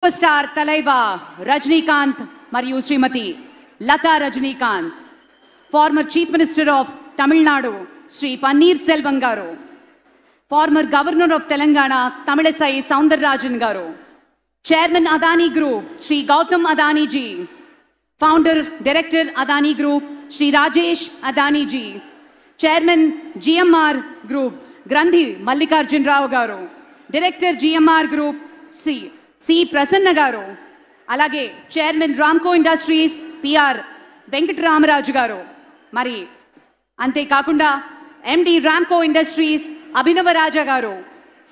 Super star Thalaiva Rajinikanth మరియు Shrimati Latha Rajinikanth, former chief minister of Tamil Nadu Shri Panneer Selvam గారు, former governor of Telangana Tamilisai Soundararajan గారు, chairman Adani group Shri Gautam Adani ji, founder director Adani group Shri Rajesh Adani ji, chairman GMR group Granthi Mallikarjuna Rao గారు, director GMR group C Prasanna గారు, అలాగే chairman Ramco industries PR Venkatarama Raju గారు, మరి అంతేకాకుండా ఎండి రామ్కో ఇండస్ట్రీస్ అభినవరాజా గారు,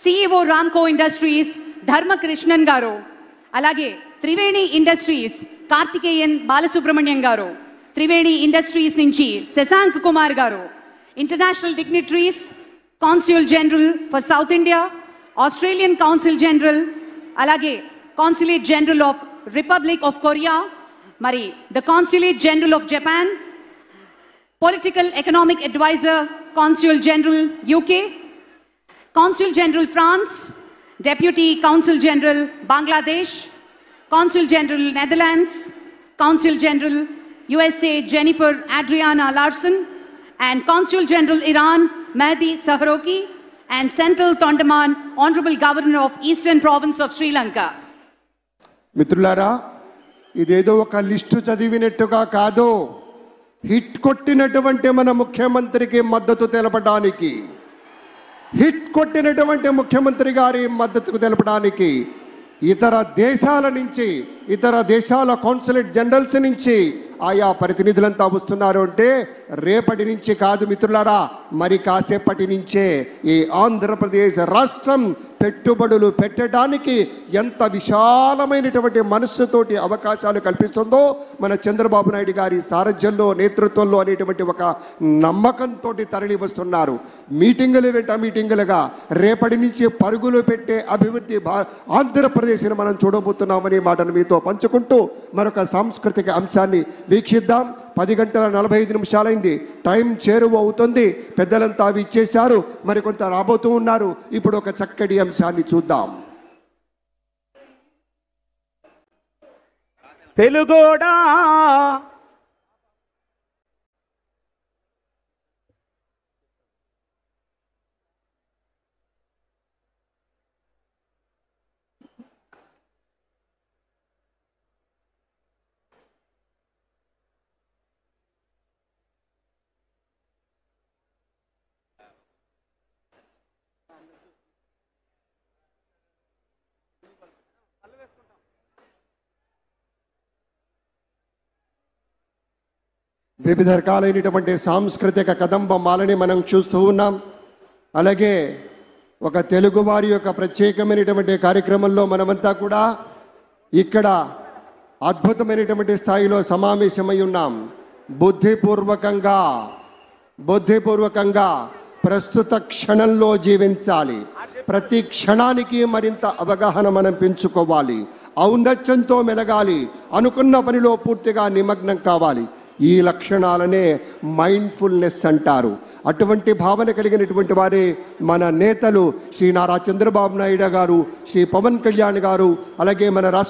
సిఇఓ రామ్కో ఇండస్ట్రీస్ ధర్మకృష్ణన్ గారు, అలాగే త్రివేణి ఇండస్ట్రీస్ కార్తికేయన్ బాలసుబ్రహ్మణ్యం గారు, త్రివేణి ఇండస్ట్రీస్ నుంచి శశాంక్ కుమార్ గారు, international dignitaries consul general for south India, Australian council general, అలాగే consulate general of republic of Korea, మరి the consulate general of Japan, political economic adviser consul general UK, consul general France, deputy consul general Bangladesh, consul general Netherlands, consul general USA Jennifer Adriana Larson, and Consul General Iran Mehdi Sahroki, and Senthil Tondaman, Honorable Governor of Eastern Province of Sri Lanka. మిత్రులారా, ఇదేదో ఒక list చదివినట్టుగా కాదు, hit కొట్టినటువంటి మన ముఖ్యమంత్రికి మద్దతు తెలపడానికి, hit కొట్టినటువంటి ముఖ్యమంత్రి గారి మద్దతు తెలపడానికి ఇతర దేశాల నుంచి, ఇతర దేశాల కాన్సులేట్ జనరల్స్ నుంచి ఆయా ప్రతినిధులంతా వస్తున్నారు అంటే రేపటి నుంచి కాదు మిత్రులారా, మరి కాసేపటి నుంచే ఈ ఆంధ్రప్రదేశ్ రాష్ట్రం పెట్టుబడులు పెట్టడానికి ఎంత విశాలమైనటువంటి మనస్సుతోటి అవకాశాలు కల్పిస్తుందో మన చంద్రబాబు నాయుడు గారి సారథ్యంలో, నేతృత్వంలో అనేటువంటి ఒక నమ్మకంతో తరలి వస్తున్నారు. మీటింగులు వెంట మీటింగులుగా రేపటి నుంచి పరుగులు పెట్టే అభివృద్ధి ఆంధ్రప్రదేశ్ని మనం చూడబోతున్నామనే మాటను మీతో పంచుకుంటూ మరొక సాంస్కృతిక అంశాన్ని వీక్షిద్దాం. 10:45 టైం చేరువ అవుతుంది. పెద్దలంతా అవి ఇచ్చేశారు, మరికొంత రాబోతూ ఉన్నారు. ఇప్పుడు ఒక చక్కటి అంశాన్ని చూద్దాం. తెలుగోడా వివిధ రకాలైనటువంటి సాంస్కృతిక కదంబమాలని మనం చూస్తూ ఉన్నాం. అలాగే ఒక తెలుగు వారి యొక్క ప్రత్యేకమైనటువంటి కార్యక్రమంలో మనమంతా కూడా ఇక్కడ అద్భుతమైనటువంటి స్థాయిలో సమావేశమై ఉన్నాం. బుద్ధిపూర్వకంగా ప్రస్తుత క్షణంలో జీవించాలి. ప్రతి క్షణానికి మరింత అవగాహన మనం పెంచుకోవాలి. ఔన్నత్యంతో మెలగాలి. అనుకున్న పనిలో పూర్తిగా నిమగ్నం కావాలి. ఈ లక్షణాలనే మైండ్ఫుల్నెస్ అంటారు. అటువంటి భావన కలిగినటువంటి వారే మన నేతలు శ్రీ నారా చంద్రబాబు నాయుడు గారు, శ్రీ పవన్ కళ్యాణ్ గారు, అలాగే మన రాష్ట్ర